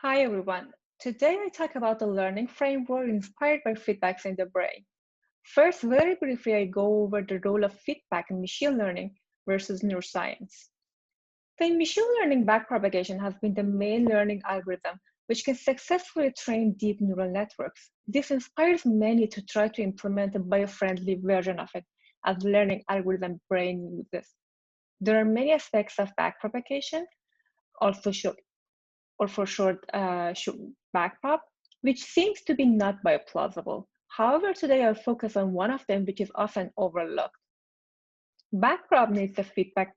Hi everyone. Today I talk about the learning framework inspired by feedbacks in the brain. First, very briefly, I go over the role of feedback in machine learning versus neuroscience. So in machine learning, backpropagation has been the main learning algorithm which can successfully train deep neural networks. This inspires many to try to implement a bio-friendly version of it as learning algorithm brain uses. There are many aspects of backpropagation, also or for short, backprop, which seems to be not bioplausible. However, today I'll focus on one of them, which is often overlooked. Backprop needs a feedback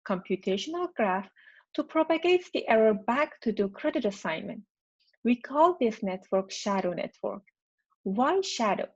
computational graph to propagate the error back to do credit assignment. We call this network shadow network. Why shadow?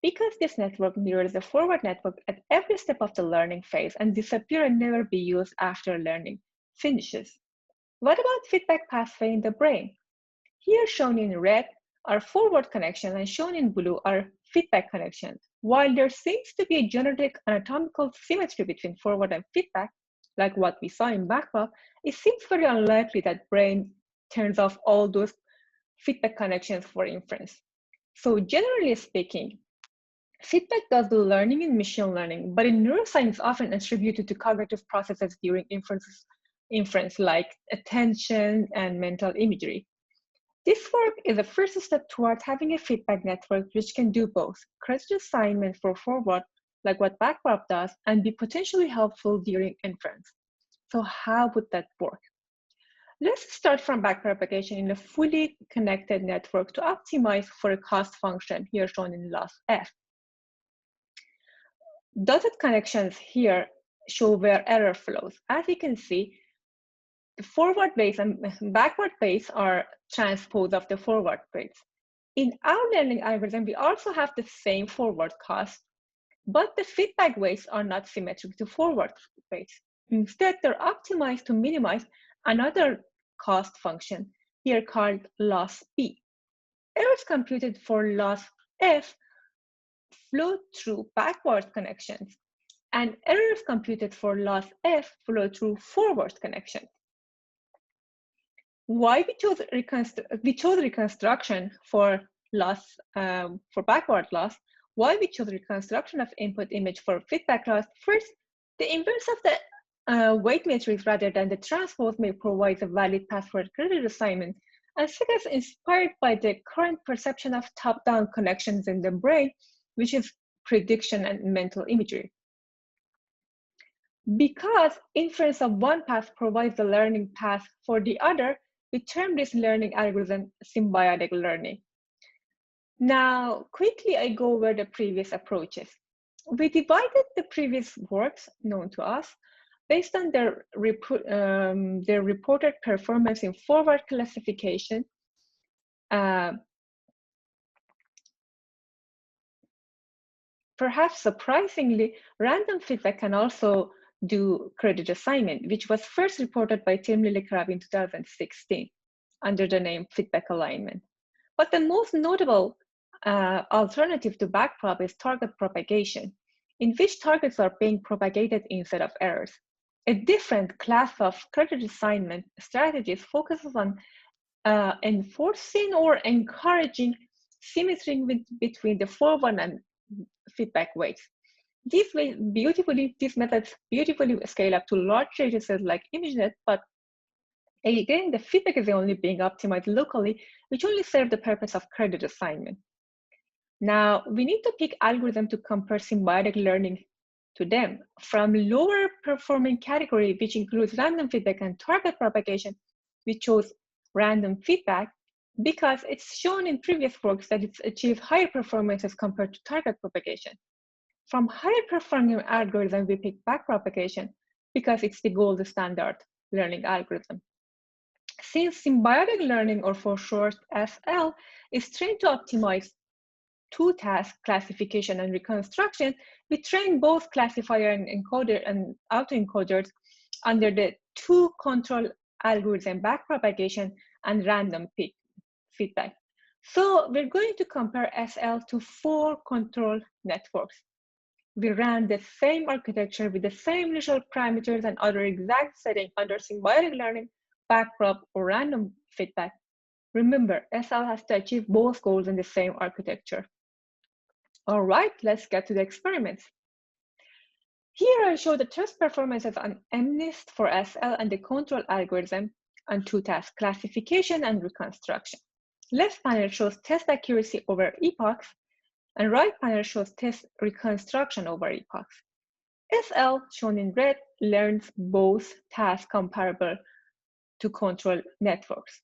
Because this network mirrors the forward network at every step of the learning phase and disappear and never be used after learning finishes. What about feedback pathway in the brain? Here shown in red are forward connections and shown in blue are feedback connections. While there seems to be a genetic anatomical symmetry between forward and feedback, like what we saw in backprop, it seems very unlikely that brain turns off all those feedback connections for inference. So generally speaking, feedback does the learning in machine learning, but in neuroscience often attributed to cognitive processes during inference like attention and mental imagery. This work is a first step towards having a feedback network which can do both credit assignment for forward, like what backprop does, and be potentially helpful during inference. So how would that work? Let's start from backpropagation in a fully connected network to optimize for a cost function here shown in loss F. Dotted connections here show where error flows. As you can see, the forward base and backward base are transpose of the forward base. In our learning algorithm, we also have the same forward cost, but the feedback weights are not symmetric to forward weights. Instead, they're optimized to minimize another cost function, here called loss B. Errors computed for loss F flow through backward connections, and errors computed for loss F flow through forward connections. Why we chose reconstruction for loss, for backward loss? Why we chose reconstruction of input image for feedback loss? First, the inverse of the weight matrix rather than the transpose may provide a valid path for credit assignment. And second, inspired by the current perception of top-down connections in the brain, which is prediction and mental imagery. Because inference of one path provides the learning path for the other, we term this learning algorithm symbiotic learning. Now, quickly, I go over the previous approaches. We divided the previous works known to us based on their reported performance in forward classification, perhaps surprisingly, random feedback can also do credit assignment, which was first reported by Tim Lillikrab in 2016 under the name feedback alignment. But the most notable alternative to backprop is target propagation, in which targets are being propagated instead of errors. A different class of credit assignment strategies focuses on enforcing or encouraging symmetry between the forward and feedback weights. These methods beautifully scale up to large datasets like ImageNet, but again, the feedback is only being optimized locally, which only serve the purpose of credit assignment. Now, we need to pick algorithm to compare symbiotic learning to them. From lower performing category, which includes random feedback and target propagation, we chose random feedback because it's shown in previous works that it's achieved higher performances compared to target propagation. From higher performing algorithm, we pick backpropagation because it's the gold standard learning algorithm. Since symbiotic learning, or for short SL, is trained to optimize two tasks, classification and reconstruction, we train both classifier and encoder and autoencoders under the two control algorithm, backpropagation and random feedback. So we're going to compare SL to 4 control networks. We ran the same architecture with the same initial parameters and other exact settings under symbiotic learning, backprop, or random feedback. Remember, SL has to achieve both goals in the same architecture. All right, let's get to the experiments. Here I show the test performances on MNIST for SL and the control algorithm on two tasks, classification and reconstruction. Left panel shows test accuracy over epochs, and right panel shows test reconstruction over epochs. SL, shown in red, learns both tasks comparable to control networks.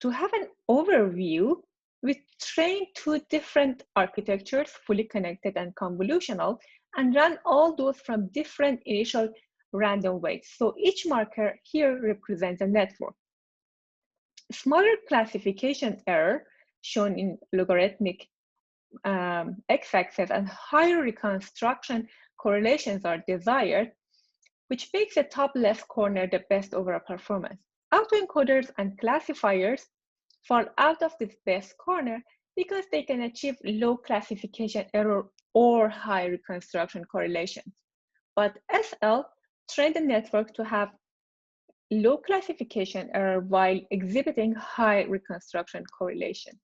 To have an overview, we trained two different architectures, fully connected and convolutional, and ran all those from different initial random weights. So each marker here represents a network. Smaller classification error, shown in logarithmic x-axis, and higher reconstruction correlations are desired, which makes the top left corner the best overall performance. Autoencoders and classifiers fall out of this best corner because they can achieve low classification error or high reconstruction correlations. But SL trained the network to have low classification error while exhibiting high reconstruction correlation.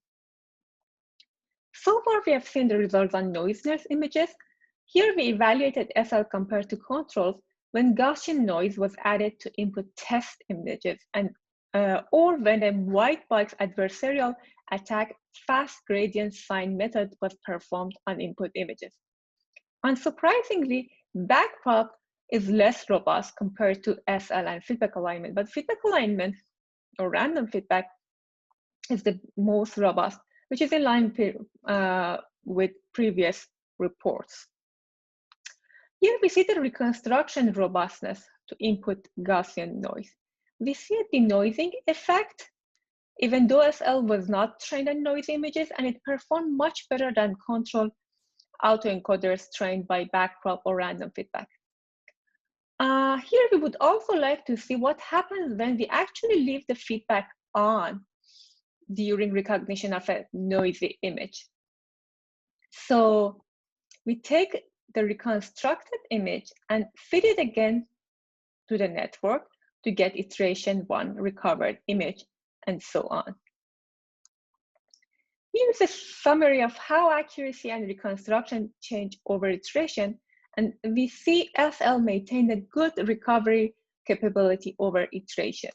So far, we have seen the results on noiseless images. Here we evaluated SL compared to controls when Gaussian noise was added to input test images, and or when a white box adversarial attack fast gradient sign method was performed on input images. Unsurprisingly, backprop is less robust compared to SL and feedback alignment, but feedback alignment or random feedback is the most robust, which is in line with previous reports. Here we see the reconstruction robustness to input Gaussian noise. We see a denoising effect, even though SL was not trained on noise images, and it performed much better than control autoencoders trained by backprop or random feedback. Here we would also like to see what happens when we actually leave the feedback on during recognition of a noisy image. So we take the reconstructed image and feed it again to the network to get iteration 1 recovered image, and so on. Here's a summary of how accuracy and reconstruction change over iteration, and we see SL maintained a good recovery capability over iterations.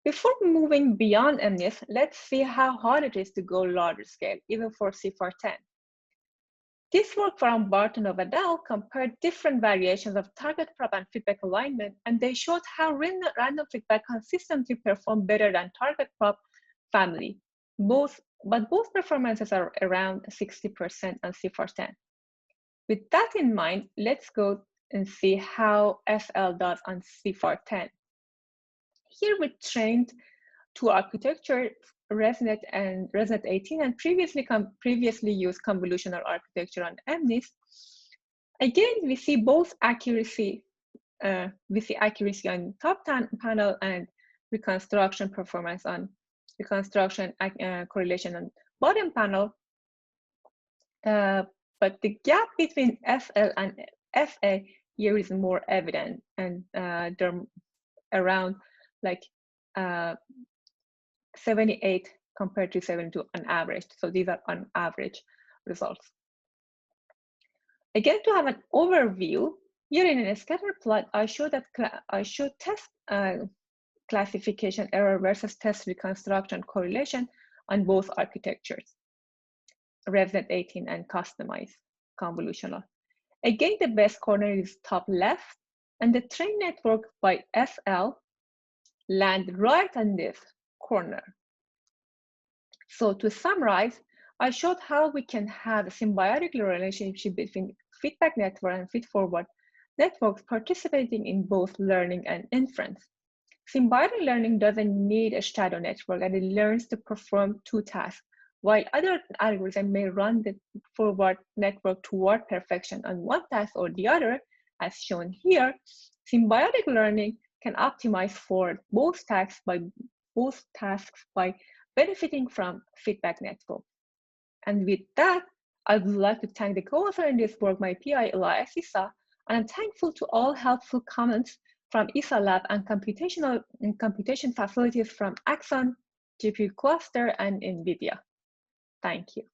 Before moving beyond MNIST, let's see how hard it is to go larger scale, even for CIFAR-10. This work from Bartonov et al. Compared different variations of target prop and feedback alignment, and they showed how random feedback consistently performed better than target prop family. But both performances are around 60% on CIFAR-10. With that in mind, let's go and see how SL does on CIFAR-10. Here we trained two architectures, ResNet and ResNet 18, and previously used convolutional architecture on MNIST. Again, we see both accuracy. We see accuracy on top panel and reconstruction performance on reconstruction correlation on bottom panel. But the gap between SL and FA here is more evident, and they're around like 78 compared to 72 on average. So these are on average results. Again, to have an overview, here in a scatter plot, I show test classification error versus test reconstruction correlation on both architectures, ResNet 18 and customized convolutional. Again, the best corner is top left, and the train network by SL land right on this corner. So to summarize, I showed how we can have a symbiotic relationship between feedback network and feedforward networks participating in both learning and inference. Symbiotic learning doesn't need a shadow network, and it learns to perform two tasks, while other algorithms may run the forward network toward perfection on one task or the other, as shown here. Symbiotic learning can optimize for both tasks by benefiting from feedback network. And with that, I would like to thank the co-author in this work, my PI, Elias Issa, and I'm thankful to all helpful comments from ESA Lab and computation facilities from Axon, GPU Cluster, and NVIDIA. Thank you.